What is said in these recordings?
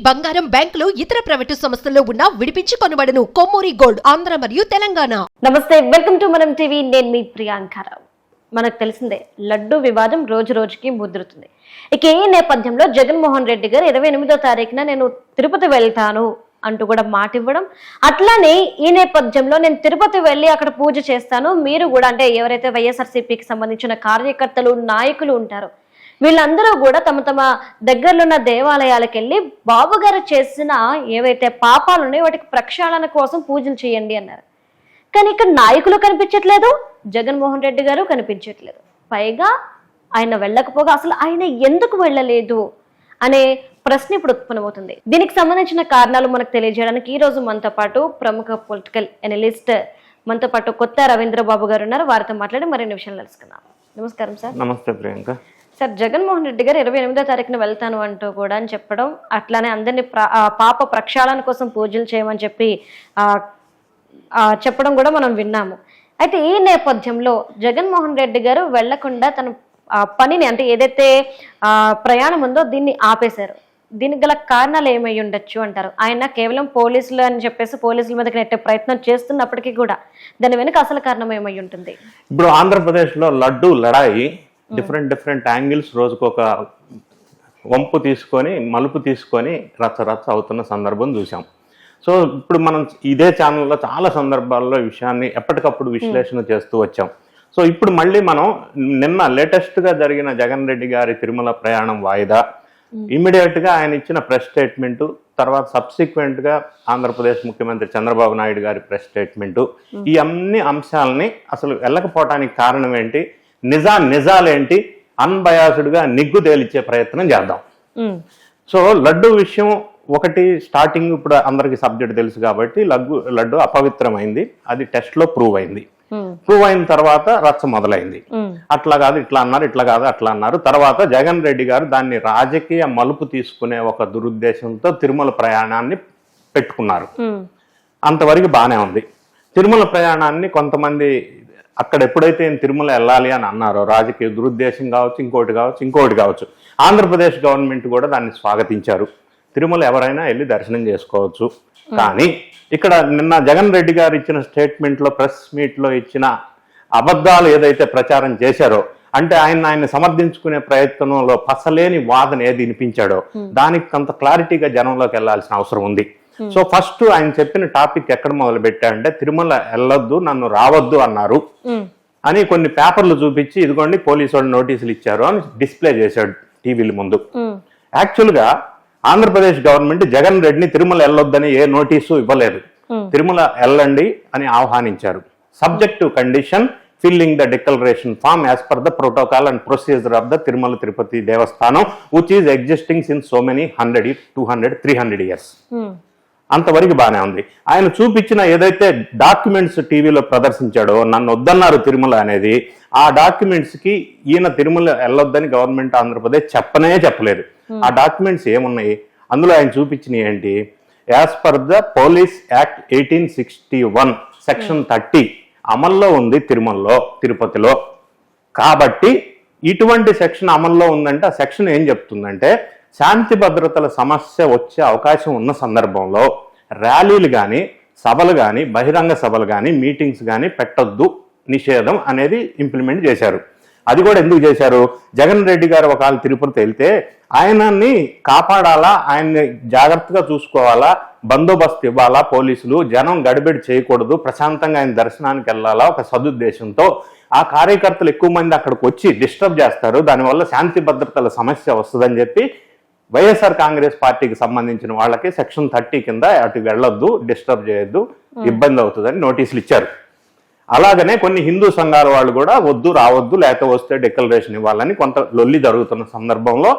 బంగారం, బ్యాంకులు, ఇతర ప్రైవేటు సంస్థల్లో ఉన్న విడిపించి కొనబడను. కొమ్మూరి గోల్డ్, ఆంధ్ర మరియు తెలంగాణ. నమస్తే, వెల్కమ్ టు మనం టీవీ. నేను మీ ప్రియాంకారావు. మనకు తెలిసిందే, లడ్డు వివాదం రోజు రోజుకి ముదురుతుంది. ఇక ఈ నేపథ్యంలో జగన్మోహన్ రెడ్డి గారు 28వ తారీఖున నేను తిరుపతి వెళ్తాను అంటూ కూడా మాట ఇవ్వడం, అట్లానే ఈ నేపథ్యంలో నేను తిరుపతి వెళ్ళి అక్కడ పూజ చేస్తాను, మీరు కూడా అంటే ఎవరైతే వైఎస్ఆర్సీపీకి సంబంధించిన కార్యకర్తలు, నాయకులు ఉంటారో వీళ్ళందరూ కూడా తమ తమ దగ్గరలో ఉన్న దేవాలయాలకు వెళ్ళి బాబు గారు చేసిన ఏవైతే పాపాలు ఉన్నాయో వాటికి ప్రక్షాళన కోసం పూజలు చేయండి అన్నారు. కానీ ఇక్కడ నాయకులు కనిపించట్లేదు, జగన్మోహన్ రెడ్డి గారు కనిపించట్లేదు. పైగా ఆయన వెళ్ళకపోగా అసలు ఆయన ఎందుకు వెళ్ళలేదు అనే ప్రశ్న ఇప్పుడు ఉత్పన్నమవుతుంది. దీనికి సంబంధించిన కారణాలు మనకు తెలియజేయడానికి ఈ రోజు మనతో పాటు ప్రముఖ పొలిటికల్ అనలిస్ట్ మనతో పాటు కొత్త రవీంద్రబాబు గారు ఉన్నారు. వారితో మాట్లాడి మరిన్ని విషయాలు తెలుసుకుందాం. నమస్కారం సార్. నమస్తే ప్రియాంక. సార్, జగన్మోహన్ రెడ్డి గారు 28వ తారీఖున వెళ్తాను అంటూ కూడా అని చెప్పడం, అట్లానే అందరినీ పాప ప్రక్షాళన కోసం పూజలు చేయమని చెప్పి చెప్పడం కూడా మనం విన్నాము. అయితే ఈ నేపథ్యంలో జగన్మోహన్ రెడ్డి గారు వెళ్లకుండా తన పనిని అంటే ఏదైతే ప్రయాణం ఉందో దీన్ని ఆపేశారు. దీనికి గల కారణాలు ఏమై ఉండొచ్చు అంటారు? ఆయన కేవలం పోలీసులు అని చెప్పేసి పోలీసుల మీదకి నెట్టే ప్రయత్నం చేస్తున్నప్పటికీ కూడా దాని వెనుక అసలు కారణం ఏమై ఉంటుంది? ఇప్పుడు ఆంధ్రప్రదేశ్ లో లడ్డు లడాయి డిఫరెంట్ యాంగిల్స్ రోజుకు ఒక వంపు తీసుకొని మలుపు తీసుకొని రచ్చ అవుతున్న సందర్భం చూసాం. సో ఇప్పుడు మనం ఇదే ఛానల్లో చాలా సందర్భాల్లో ఈ విషయాన్ని ఎప్పటికప్పుడు విశ్లేషణ చేస్తూ వచ్చాం. సో ఇప్పుడు మళ్ళీ మనం నిన్న లేటెస్ట్గా జరిగిన జగన్ రెడ్డి గారి తిరుమల ప్రయాణం వాయిదా, ఇమ్మీడియట్గా ఆయన ఇచ్చిన ప్రెస్ స్టేట్మెంటు, తర్వాత సబ్సిక్వెంట్గా ఆంధ్రప్రదేశ్ ముఖ్యమంత్రి చంద్రబాబు నాయుడు గారి ప్రెస్ స్టేట్మెంటు, ఈ అన్ని అంశాలని అసలు వెళ్ళకపోవటానికి కారణం ఏంటి, నిజాలేంటి, అన్బయాస్డ్గా నిగ్గు తేలిచ్చే ప్రయత్నం చేద్దాం. సో లడ్డు విషయం ఒకటి స్టార్టింగ్, ఇప్పుడు అందరికి సబ్జెక్ట్ తెలుసు కాబట్టి లడ్డు అపవిత్రమైంది, అది టెస్ట్ లో ప్రూవ్ అయింది. ప్రూవ్ అయిన తర్వాత రచ్చ మొదలైంది. అట్లా కాదు ఇట్లా అన్నారు, ఇట్లా కాదు అట్లా అన్నారు. తర్వాత జగన్ రెడ్డి గారు దాన్ని రాజకీయ మలుపు తీసుకునే ఒక దురుద్దేశంతో తిరుమల ప్రయాణాన్ని పెట్టుకున్నారు. అంతవరకు బాగానే ఉంది. తిరుమల ప్రయాణాన్ని కొంతమంది అక్కడ ఎప్పుడైతే తిరుమల వెళ్ళాలి అని అన్నారో, రాజకీయ దురుద్దేశం కావచ్చు, ఇంకోటి కావచ్చు, ఆంధ్రప్రదేశ్ గవర్నమెంట్ కూడా దాన్ని స్వాగతించారు. తిరుమల ఎవరైనా వెళ్ళి దర్శనం చేసుకోవచ్చు. కానీ ఇక్కడ నిన్న జగన్ రెడ్డి గారు ఇచ్చిన స్టేట్మెంట్లో, ప్రెస్ మీట్లో ఇచ్చిన అబద్ధాలు ఏదైతే ప్రచారం చేశారో, అంటే ఆయన సమర్థించుకునే ప్రయత్నంలో పసలేని వాదన ఏది వినిపించాడో దానికి కొంత క్లారిటీగా జనంలోకి వెళ్లాల్సిన అవసరం ఉంది. సో ఫస్ట్ ఆయన చెప్పిన టాపిక్ ఎక్కడ మొదలు పెట్టాడంటే, తిరుమల వెళ్ళొద్దు, నన్ను రావద్దు అన్నారు అని కొన్ని పేపర్లు చూపించి, ఇదిగోండి పోలీసు వాళ్ళు నోటీసులు ఇచ్చారు అని డిస్ప్లే చేశాడు టీవీల ముందు. యాక్చువల్గా ఆంధ్రప్రదేశ్ గవర్నమెంట్ జగన్ రెడ్డిని తిరుమల వెళ్ళొద్దని ఏ నోటీసు ఇవ్వలేదు. తిరుమల వెళ్ళండి అని ఆహ్వానించారు. Subject to condition filling the declaration form as per the protocol and procedure of the Tirumala Tirupati Devasthanam which is existing since so many 100, 200, 300 years. అంతవరకు బాగానే ఉంది. ఆయన చూపించిన ఏదైతే డాక్యుమెంట్స్ టీవీలో ప్రదర్శించాడో, నన్ను వద్దన్నారు తిరుమల అనేది, ఆ డాక్యుమెంట్స్ కి ఈయన తిరుమల వెళ్ళొద్దని గవర్నమెంట్ ఆంధ్రప్రదేశ్ చెప్పలేదు. ఆ డాక్యుమెంట్స్ ఏమున్నాయి అందులో ఆయన చూపించినవి ఏంటి? As per the police act 1861 section 30 అమల్లో ఉంది తిరుపతిలో. కాబట్టి ఇటువంటి సెక్షన్ అమల్లో ఉందంటే ఆ సెక్షన్ ఏం చెప్తుందంటే, శాంతి భద్రతల సమస్య వచ్చే అవకాశం ఉన్న సందర్భంలో ర్యాలీలు కానీ, సభలు కానీ, బహిరంగ సభలు కానీ, మీటింగ్స్ కానీ పెట్టొద్దు, నిషేధం అనేది ఇంప్లిమెంట్ చేశారు. అది కూడా ఎందుకు చేశారు? జగన్ రెడ్డి గారు ఒకవేళ తిరుపతి వెళ్తే ఆయనని కాపాడాలా, ఆయన్ని జాగ్రత్తగా చూసుకోవాలా, బందోబస్తు ఇవ్వాలా, పోలీసులు జనం గడిబిడి చేయకూడదు, ప్రశాంతంగా ఆయన దర్శనానికి వెళ్ళాలా ఒక సదుద్దేశంతో ఆ కార్యకర్తలు ఎక్కువ మంది అక్కడికి వచ్చి డిస్టర్బ్ చేస్తారు, దానివల్ల శాంతి భద్రతల సమస్య వస్తుందని చెప్పి వైఎస్ఆర్ కాంగ్రెస్ పార్టీకి సంబంధించిన వాళ్ళకి సెక్షన్ 30 కింద అటు వెళ్ళొద్దు, డిస్టర్బ్ చేయొద్దు, ఇబ్బంది అవుతుందని నోటీసులు ఇచ్చారు. అలాగనే కొన్ని హిందూ సంఘాల వాళ్ళు కూడా వద్దు, రావద్దు, లేకపోతే వస్తే డిక్లరేషన్ ఇవ్వాలని కొంత లొల్లి జరుగుతున్న సందర్భంలో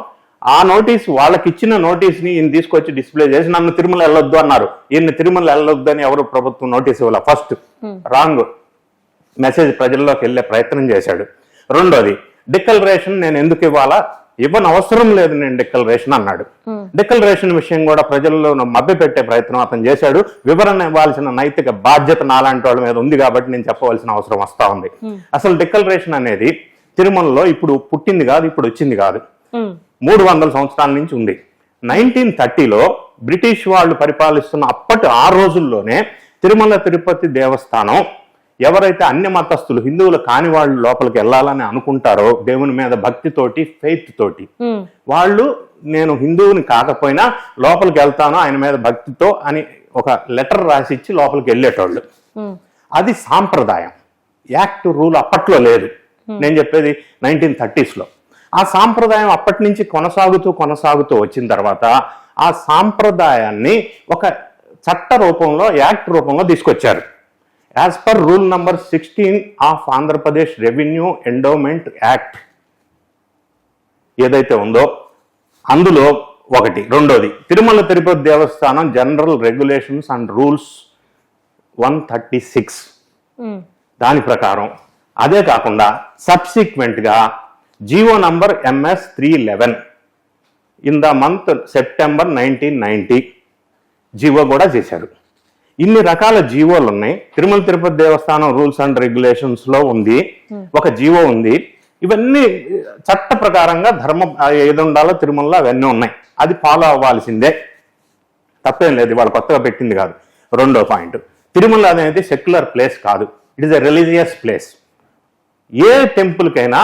ఆ నోటీస్, వాళ్ళకి ఇచ్చిన నోటీస్ని ఈయన తీసుకొచ్చి డిస్ప్లే చేసి నన్ను తిరుమల వెళ్ళొద్దు అన్నారు. ఈయన తిరుమల వెళ్ళొద్దు అని ఎవరు ప్రభుత్వం నోటీస్ ఇవ్వాల. ఫస్ట్ రాంగ్ మెసేజ్ ప్రజల్లోకి వెళ్ళే ప్రయత్నం చేశాడు. రెండోది, డిక్లరేషన్ నేను ఎందుకు ఇవ్వాలా, ఇవ్వని అవసరం లేదు నేను డిక్లరేషన్ అన్నాడు. డిక్లరేషన్ విషయం కూడా ప్రజల్లో మభ్యపెట్టే ప్రయత్నం అతను చేశాడు. వివరణ ఇవ్వాల్సిన నైతిక బాధ్యత నాలాంటి వాళ్ళ మీద ఉంది కాబట్టి నేను చెప్పవలసిన అవసరం వస్తా ఉంది. అసలు డిక్లరేషన్ అనేది తిరుమలలో ఇప్పుడు పుట్టింది కాదు, ఇప్పుడు వచ్చింది కాదు, 300 సంవత్సరాల నుంచి ఉంది. 1930లో బ్రిటిష్ వాళ్ళు పరిపాలిస్తున్న ఆ రోజుల్లోనే తిరుమల తిరుపతి దేవస్థానం ఎవరైతే అన్య మతస్థులు హిందువులు కాని వాళ్ళు లోపలికి వెళ్ళాలని అనుకుంటారో దేవుని మీద భక్తితోటి ఫెయిత్ తోటి వాళ్ళు నేను హిందువుని కాకపోయినా లోపలికి వెళ్తాను ఆయన మీద భక్తితో అని ఒక లెటర్ రాసి ఇచ్చి లోపలికి వెళ్ళేటోళ్ళు. అది సాంప్రదాయం. యాక్ట్ రూల్ అప్పట్లో లేదు. నేను చెప్పేది 1930s. ఆ సాంప్రదాయం అప్పటి నుంచి కొనసాగుతూ వచ్చిన తర్వాత ఆ సాంప్రదాయాన్ని ఒక చట్ట రూపంలో యాక్ట్ రూపంలో తీసుకొచ్చారు. As per rule number 16 of Andhra Pradesh revenue endowment act ఏదైతే ఉందో అందులో ఒకటి. రెండోది తిరుమల తిరుపతి దేవస్థానం జనరల్ రెగ్యులేషన్స్ అండ్ రూల్స్ 136 దాని ప్రకారం. అదే కాకుండా సబ్సిక్వెంట్గా GO number MS 311 in the month September 1990 GO కూడా చేశారు. ఇన్ని రకాల జీవోలు ఉన్నాయి. తిరుమల తిరుపతి దేవస్థానం రూల్స్ అండ్ రెగ్యులేషన్స్ లో ఉంది, ఒక జీవో ఉంది. ఇవన్నీ చట్ట ప్రకారంగా ధర్మం ఏది ఉండాలో తిరుమలలో అవన్నీ ఉన్నాయి. అది ఫాలో అవ్వాల్సిందే, తప్పేం లేదు. వాళ్ళు కొత్తగా పెట్టింది కాదు. రెండో పాయింట్, తిరుమల అనేది సెక్యులర్ ప్లేస్ కాదు, it is a religious place. ఏ టెంపుల్కైనా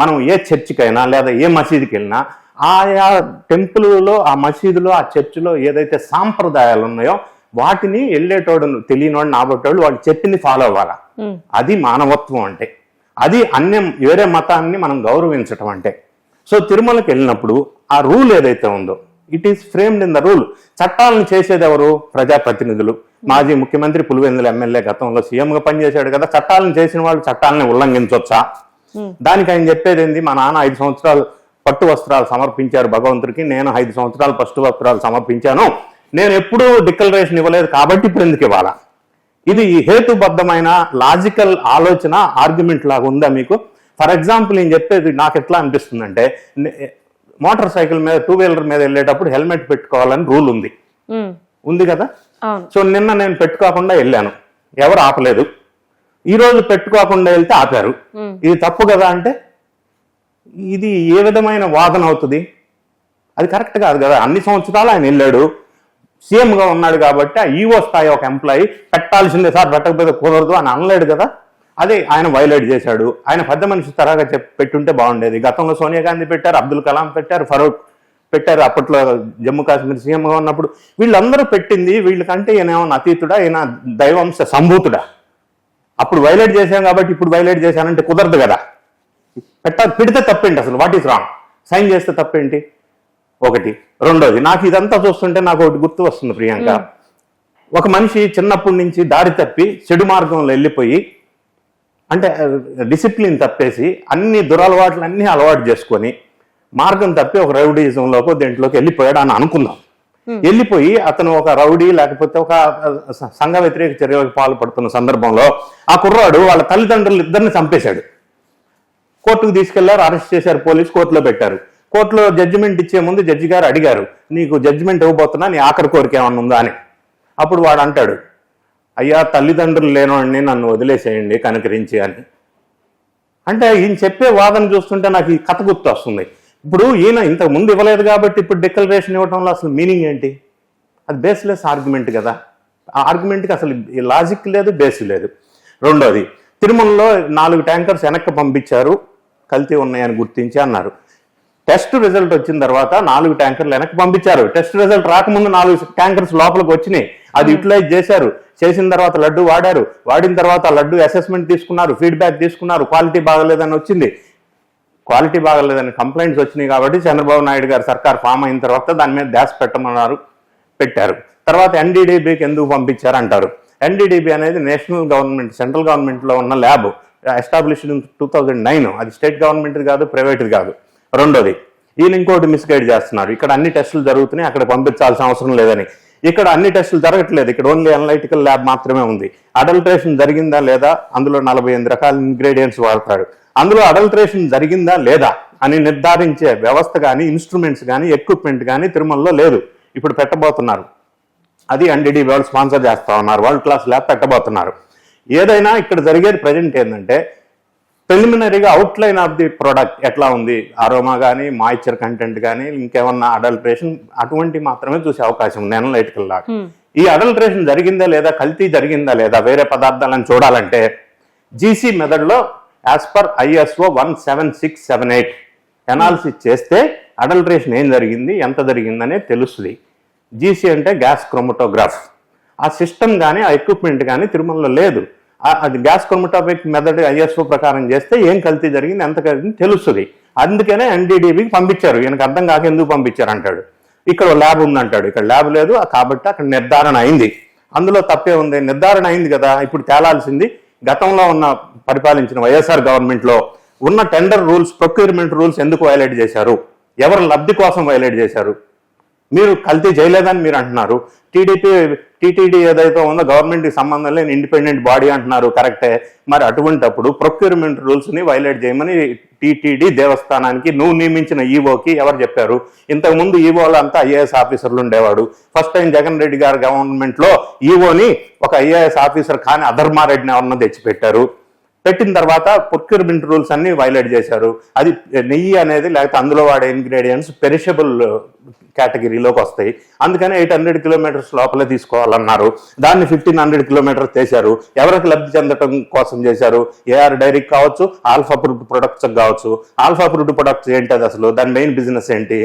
మనం ఏ చర్చికైనా లేదా ఏ మసీదుకి వెళ్ళినా ఆయా టెంపుల్లో ఆ మసీదులో ఆ చర్చిలో ఏదైతే సాంప్రదాయాలు ఉన్నాయో వాటిని వెళ్ళేటోడు తెలియనివాడు నాబట్టేవాడు వాళ్ళు చెప్పింది ఫాలో అవ్వాలా. అది మానవత్వం అంటే. అది వేరే మతాన్ని మనం గౌరవించటం అంటే. సో తిరుమలకి వెళ్ళినప్పుడు ఆ రూల్ ఏదైతే ఉందో it is framed in the rule. చట్టాలను చేసేది ఎవరు? ప్రజాప్రతినిధులు. మాజీ ముఖ్యమంత్రి పులివెందుల ఎమ్మెల్యే గతంలో సీఎంగా పనిచేశాడు కదా. చట్టాలను చేసిన వాళ్ళు చట్టాలని ఉల్లంఘించవచ్చా? దానికి ఆయన చెప్పేది ఏంది, మా నాన్న 5 సంవత్సరాలు పట్టు వస్త్రాలు సమర్పించారు భగవంతుడికి, నేను 5 సంవత్సరాలు పట్టు వస్త్రాలు సమర్పించాను, నేను ఎప్పుడూ డిక్లరేషన్ ఇవ్వలేదు కాబట్టి ఇప్పుడు ఎందుకు ఇవ్వాలా? ఇది హేతుబద్ధమైన లాజికల్ ఆలోచన ఆర్గ్యుమెంట్ లాగా ఉందా మీకు? ఫర్ ఎగ్జాంపుల్ నేను చెప్పేది నాకు ఎట్లా అనిపిస్తుందంటే, మోటార్ సైకిల్ మీద 2 వీలర్ మీద వెళ్ళేటప్పుడు హెల్మెట్ పెట్టుకోవాలని రూల్ ఉంది కదా. సో నిన్న నేను పెట్టుకోకుండా వెళ్ళాను, ఎవరు ఆపలేదు. ఈ రోజు పెట్టుకోకుండా వెళ్తే ఆపారు. ఇది తప్పు కదా అంటే ఇది ఏ విధమైన వాదన అవుతుంది? అది కరెక్ట్ కాదు కదా. అన్ని సంవత్సరాలు ఆయన వెళ్ళాడు, సీఎంగా ఉన్నాడు కాబట్టి ఆ ఈవో స్థాయి ఒక ఎంప్లాయీ పెట్టాల్సిందే సార్, పెట్టకపోతే కుదరదు అని అనలేడు కదా. అదే ఆయన వైలేట్ చేశాడు. ఆయన పెద్ద మనిషి తరగా పెట్టుంటే బాగుండేది. గతంలో సోనియా గాంధీ పెట్టారు, అబ్దుల్ కలాం పెట్టారు, ఫరూక్ పెట్టారు అప్పట్లో జమ్మూ కాశ్మీర్ సీఎంగా ఉన్నప్పుడు. వీళ్ళందరూ పెట్టింది వీళ్ళకంటే ఈయనేమన్నా అతీతుడా, ఈయన దైవంశ సంభూతుడా? అప్పుడు వైలేట్ చేశాం కాబట్టి ఇప్పుడు వైలేట్ చేశానంటే కుదరదు కదా. పెడితే తప్పేంటి అసలు? What is wrong? సైన్ చేస్తే తప్పేంటి? ఒకటి. రెండోది, నాకు ఇదంతా చూస్తుంటే నాకు ఒకటి గుర్తు వస్తుంది ప్రియాంక. ఒక మనిషి చిన్నప్పటి నుంచి దారి తప్పి చెడు మార్గంలో వెళ్ళిపోయి, అంటే డిసిప్లిన్ తప్పేసి అన్ని దురలవాట్లు అన్నీ అలవాటు చేసుకొని మార్గం తప్పి ఒక రౌడీజంలోకి దేంట్లోకి వెళ్ళిపోయాడు అని అనుకుందాం. వెళ్ళిపోయి అతను ఒక రౌడీ లేకపోతే ఒక సంఘ వ్యతిరేక చర్యలకు పాల్పడుతున్న సందర్భంలో ఆ కుర్రాడు వాళ్ళ తల్లిదండ్రులు ఇద్దరిని చంపేశాడు. కోర్టుకు తీసుకెళ్లారు, అరెస్ట్ చేశారు, పోలీసు కోర్టులో పెట్టారు. కోర్టులో జడ్జిమెంట్ ఇచ్చే ముందు జడ్జి గారు అడిగారు, నీకు జడ్జిమెంట్ ఇవ్వబోతున్నా, నీ ఆఖరి కోరిక ఏమన్నా ఉందా అని. అప్పుడు వాడు అంటాడు, అయ్యా తల్లిదండ్రులు లేనోడిని నన్ను వదిలేసేయండి కనుకరించి అని. అంటే ఈయన చెప్పే వాదన చూస్తుంటే నాకు ఈ కథ గుర్తు వస్తుంది. ఇప్పుడు ఈయన ఇంతకు ముందు ఇవ్వలేదు కాబట్టి ఇప్పుడు డిక్లరేషన్ ఇవ్వడంలో అసలు మీనింగ్ ఏంటి? అది బేస్లెస్ ఆర్గ్యుమెంట్ కదా. ఆ ఆర్గ్యుమెంట్కి అసలు లాజిక్ లేదు, బేస్ లేదు. రెండోది, తిరుమలలో 4 ట్యాంకర్స్ వెనక్కి పంపించారు, కల్తీ ఉన్నాయని గుర్తించి అన్నారు. టెస్ట్ రిజల్ట్ వచ్చిన తర్వాత 4 ట్యాంకర్లు వెనక్కి పంపించారు. టెస్ట్ రిజల్ట్ రాకముందు 4 ట్యాంకర్స్ లోపలికి వచ్చినాయి. అది యూటిలైజ్ చేశారు. చేసిన తర్వాత లడ్డు వాడారు. వాడిన తర్వాత లడ్డు అసెస్మెంట్ తీసుకున్నారు, ఫీడ్బ్యాక్ తీసుకున్నారు. క్వాలిటీ బాగలేదని వచ్చింది. క్వాలిటీ బాగలేదని కంప్లైంట్స్ వచ్చినాయి కాబట్టి చంద్రబాబు నాయుడు గారు సర్కార్ ఫామ్ అయిన తర్వాత దాని మీద ధ్యాస పెట్టమన్నారు, పెట్టారు. తర్వాత NDDBకి ఎందుకు పంపించారు అంటారు. NDDB అనేది నేషనల్ గవర్నమెంట్, సెంట్రల్ గవర్నమెంట్లో ఉన్న ల్యాబ్, ఎస్టాబ్లిష్డ్ ఇన్ 2009. అది స్టేట్ గవర్నమెంట్ది కాదు, ప్రైవేట్ది కాదు. రెండోది, ఈయన ఇంకోటి మిస్గైడ్ చేస్తున్నారు. ఇక్కడ అన్ని టెస్టులు జరుగుతున్నాయి, అక్కడ పంపించాల్సిన అవసరం లేదని. ఇక్కడ అన్ని టెస్టులు జరగట్లేదు, ఇక్కడ ఓన్లీ అనలైటికల్ ల్యాబ్ మాత్రమే ఉంది. అడల్ట్రేషన్ జరిగిందా లేదా, అందులో 48 రకాల ఇంగ్రీడియంట్స్ వాడతాడు. అందులో అడల్ట్రేషన్ జరిగిందా లేదా అని నిర్ధారించే వ్యవస్థ కానీ, ఇన్స్ట్రుమెంట్స్ కానీ, ఎక్విప్మెంట్ కానీ తిరుమలలో లేదు. ఇప్పుడు పెట్టబోతున్నారు. అది NDDB వాళ్ళు స్పాన్సర్ చేస్తా ఉన్నారు. వరల్డ్ క్లాస్ ల్యాబ్ పెట్టబోతున్నారు. ఏదైనా ఇక్కడ జరిగేది ప్రజెంట్ ఏంటంటే, ప్రిలిమినరీగా అవుట్లైన్ ఆఫ్ ది ప్రోడక్ట్ ఎట్లా ఉంది, అరోమా కానీ మాయిశ్చర్ కంటెంట్ కానీ ఇంకేమన్నా అడల్ట్రేషన్ అటువంటి మాత్రమే చూసే అవకాశం ఉంది అనలైటికల్ లాగా. ఈ అడల్ట్రేషన్ జరిగిందా లేదా, కల్తీ జరిగిందా లేదా, వేరే పదార్థాలను చూడాలంటే జీసీ మెథడ్లో యాజ్ పర్ ISO 17678 అనాలిసిస్ చేస్తే అడల్ట్రేషన్ ఏం జరిగింది, ఎంత జరిగిందనే తెలుస్తుంది. జీసీ అంటే గ్యాస్ క్రోమటోగ్రాఫ్. ఆ సిస్టమ్ కానీ ఆ ఎక్విప్మెంట్ కానీ తిరుమలలో లేదు. అది గ్యాస్ క్రోమటోగ్రఫిక్ మెథడ్ ISO ప్రకారం చేస్తే ఏం కల్తీ జరిగింది, ఎంత కలిగింది తెలుస్తుంది. అందుకనే NDDBకి పంపించారు. ఈయనకు అర్థం కాక ఎందుకు పంపించారు అంటాడు. ఇక్కడ ల్యాబ్ ఉందంటాడు, ఇక్కడ ల్యాబ్ లేదు కాబట్టి అక్కడ నిర్ధారణ అయింది. అందులో తప్పే ఉంది, నిర్ధారణ అయింది కదా. ఇప్పుడు తేలాల్సింది గతంలో ఉన్న పరిపాలించిన వైఎస్ఆర్ గవర్నమెంట్లో ఉన్న టెండర్ రూల్స్, ప్రొక్యూర్మెంట్ రూల్స్ ఎందుకు వైలేట్ చేశారు, ఎవరు లబ్ధి కోసం వైలేట్ చేశారు. మీరు కల్తీ చేయలేదని మీరు అంటున్నారు. టీటీడీ ఏదైతే ఉందో గవర్నమెంట్కి సంబంధం లేని ఇండిపెండెంట్ బాడీ అంటున్నారు, కరెక్టే. మరి అటువంటప్పుడు ప్రొక్యూర్మెంట్ రూల్స్ని వైలేట్ చేయమని టీటీడీ దేవస్థానానికి నువ్వు నియమించిన ఈవోకి ఎవరు చెప్పారు? ఇంతకుముందు ఈవోలు అంతా IAS ఆఫీసర్లు ఉండేవాడు. ఫస్ట్ టైం జగన్ రెడ్డి గారి గవర్నమెంట్లో ఈవోని ఒక IAS ఆఫీసర్ కానీ అధర్మారెడ్డిని ఎవరన్నా తెచ్చిపెట్టారు. పెట్టిన తర్వాత ప్రొక్యూర్మెంట్ రూల్స్ అన్ని వైలేట్ చేశారు. అది నెయ్యి అనేది లేకపోతే అందులో వాడే ఇంగ్రీడియంట్స్ పెరిషబుల్ కేటగిరీలోకి వస్తాయి. అందుకని 800 కిలోమీటర్స్ లోపలే తీసుకోవాలన్నారు. దాన్ని 1500 కిలోమీటర్స్ చేశారు. ఎవరికి లబ్ధి చెందడం కోసం చేశారు? ఏఆర్ డైరీకి కావచ్చు, ఆల్ఫా ఫ్రూట్ ప్రొడక్ట్స్ కావచ్చు. ఆల్ఫా ఫ్రూట్ ప్రొడక్ట్స్ ఏంటి, అది అసలు దాని మెయిన్ బిజినెస్ ఏంటి?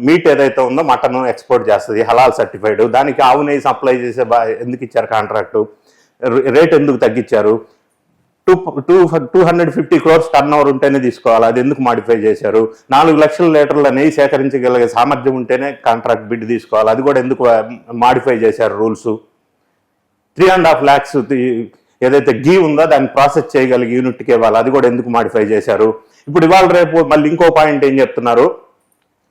మీట్ ఏదైతే ఉందో మటన్ ఎక్స్పోర్ట్ చేస్తుంది, హలాల్ సర్టిఫైడ్. దానికి ఆవు నెయ్యి సప్లై చేసే ఎందుకు ఇచ్చారు కాంట్రాక్టు? రేట్ ఎందుకు తగ్గించారు? 250 crores టర్న్ ఓవర్ ఉంటేనే తీసుకోవాలి, అది ఎందుకు మాడిఫై చేశారు? 4 లక్షల లీటర్ల నెయ్యి సేకరించగలిగే సామర్థ్యం ఉంటేనే కాంట్రాక్ట్ బిడ్ తీసుకోవాలి, అది కూడా ఎందుకు మాడిఫై చేశారు రూల్స్? 3.5 lakhs ఏదైతే గీ ఉందో దాన్ని ప్రాసెస్ చేయగలిగే యూనిట్కి ఇవ్వాలి, అది కూడా ఎందుకు మాడిఫై చేశారు? ఇప్పుడు ఇవాళ రేపు మళ్ళీ ఇంకో పాయింట్ ఏం చెప్తున్నారు,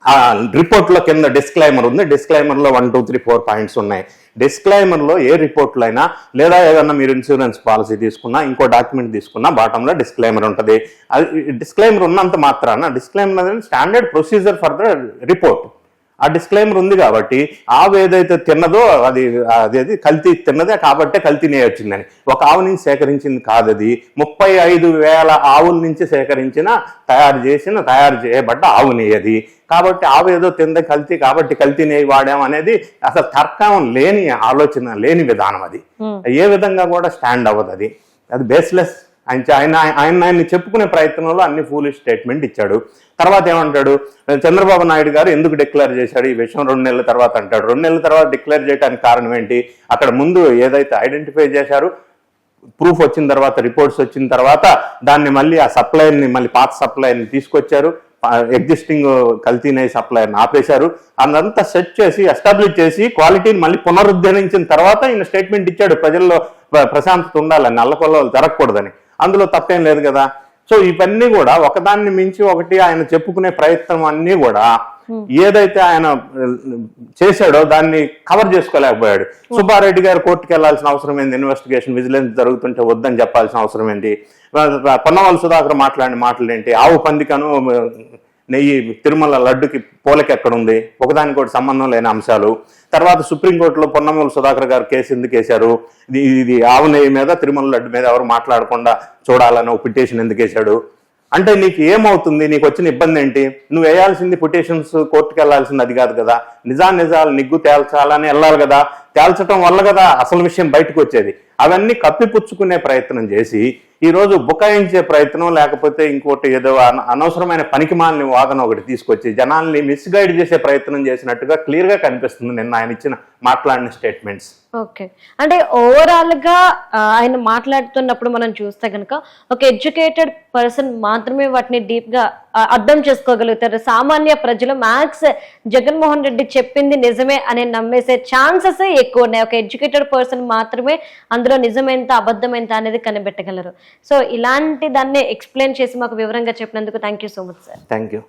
ఆ రిపోర్ట్లో కింద డిస్క్లైమర్ ఉంది. డిస్క్లైమర్లో 1, 2, 3, 4 పాయింట్స్ ఉన్నాయి. డిస్క్లైమర్లో ఏ రిపోర్ట్లు అయినా లేదా ఏదన్నా మీరు ఇన్సూరెన్స్ పాలసీ తీసుకున్నా, ఇంకో డాక్యుమెంట్ తీసుకున్నా బాటంలో డిస్క్లైమర్ ఉంటుంది. అది డిస్క్లైమర్ ఉన్నంత మాత్రాన డిస్క్లైమర్ అనేది standard procedure for the report. ఆ డిస్క్లైమర్ ఉంది కాబట్టి ఆవు ఏదైతే తిన్నదో అది కల్తీ తిన్నదే కాబట్టే కల్తీ నెయ్యి వచ్చిందని. ఒక ఆవు నుంచి సేకరించింది కాదు, అది 35,000 ఆవుల నుంచి తయారు చేయబడ్డ ఆవు నెయ్యి అది. కాబట్టి ఆవు ఏదో తిందే కల్తీ కాబట్టి కల్తీ నెయ్యి వాడాం అనేది అసలు తర్కం లేని ఆలోచన, లేని విధానం. అది ఏ విధంగా కూడా స్టాండ్ అవ్వదు. అది బేస్లెస్. ఆయన్ని చెప్పుకునే ప్రయత్నంలో అన్ని ఫూలిష్ స్టేట్మెంట్ ఇచ్చాడు. తర్వాత ఏమంటాడు, చంద్రబాబు నాయుడు గారు ఎందుకు డిక్లేర్ చేశాడు ఈ విషయం 2 నెలల తర్వాత అంటాడు. 2 నెలల తర్వాత డిక్లేర్ చేయడానికి కారణం ఏంటి? అక్కడ ముందు ఏదైతే ఐడెంటిఫై చేశారు, ప్రూఫ్ వచ్చిన తర్వాత, రిపోర్ట్స్ వచ్చిన తర్వాత దాన్ని మళ్ళీ ఆ సప్లైని మళ్ళీ పాత సప్లైని తీసుకొచ్చారు, ఎగ్జిస్టింగ్ కల్తీ నెయ్యి సప్లైని ఆపేశారు. అదంతా సెట్ చేసి ఎస్టాబ్లిష్ చేసి క్వాలిటీని మళ్ళీ పునరుద్ధరించిన తర్వాత ఈయన స్టేట్మెంట్ ఇచ్చాడు, ప్రజల్లో ప్రశాంతత ఉండాలని, నల్లకొల్లలు జరగకూడదని. అందులో తప్పేం లేదు కదా. సో ఇవన్నీ కూడా ఒకదాన్ని మించి ఒకటి ఆయన చెప్పుకునే ప్రయత్నం అన్నీ కూడా ఏదైతే ఆయన చేశాడో దాన్ని కవర్ చేసుకోలేకపోయాడు. సుబ్బారెడ్డి గారు కోర్టుకు వెళ్లాల్సిన అవసరం ఏంటి? ఇన్వెస్టిగేషన్ విజిలెన్స్ జరుగుతుంటే వద్దని చెప్పాల్సిన అవసరం ఏంటి? పొన్నవాళ్ళ సుధాకర్ మాట్లాడిన మాటలు ఏంటి? ఆవు పందికను నెయ్యి తిరుమల లడ్డుకి పోలకెక్కడుంది? ఒకదానికోటి సంబంధం లేని అంశాలు. తర్వాత సుప్రీంకోర్టులో పొన్నమూల సుధాకర్ గారు కేసు ఎందుకు వేశారు? ఇది ఆవు నెయ్యి మీద, తిరుమల లడ్డు మీద ఎవరు మాట్లాడకుండా చూడాలని ఒక పిటిషన్ ఎందుకు వేశాడు? అంటే నీకు ఏమవుతుంది? నీకు వచ్చిన ఇబ్బంది ఏంటి? నువ్వు వేయాల్సింది పిటిషన్స్, కోర్టుకు వెళ్లాల్సింది అది కాదు కదా. నిజాలు నిగ్గు తేల్చాలని వెళ్ళాలి కదా. తేల్చడం వల్ల కదా అసలు విషయం బయటకు వచ్చేది. అవన్నీ కప్పిపుచ్చుకునే ప్రయత్నం చేసి ఈరోజు బుకాయించే ప్రయత్నం, లేకపోతే ఇంకోటి ఏదో అనవసరమైన పనికిమాలిన వాదన ఒకటి తీసుకొచ్చి జనాల్ని మిస్గైడ్ చేసే ప్రయత్నం చేసినట్టుగా క్లియర్గా కనిపిస్తుంది నిన్న ఆయన ఇచ్చిన మాట్లాడిన స్టేట్మెంట్స్. ఓకే, అంటే ఓవరాల్ గా ఆయన మాట్లాడుతున్నప్పుడు మనం చూస్తే కనుక ఒక ఎడ్యుకేటెడ్ పర్సన్ మాత్రమే వాటిని డీప్ గా అర్థం చేసుకోగలుగుతారు. సామాన్య ప్రజలు మ్యాక్స్ జగన్మోహన్ రెడ్డి చెప్పింది నిజమే అని నమ్మేసే ఛాన్సెస్ ఎక్కువ ఉన్నాయి. ఒక ఎడ్యుకేటెడ్ పర్సన్ మాత్రమే అందులో నిజమెంత అబద్ధం ఎంత అనేది కనిపెట్టగలరు. సో ఇలాంటి దాన్ని ఎక్స్ప్లెయిన్ చేసి మాకు వివరంగా చెప్పినందుకు thank you so much sir. Thank you.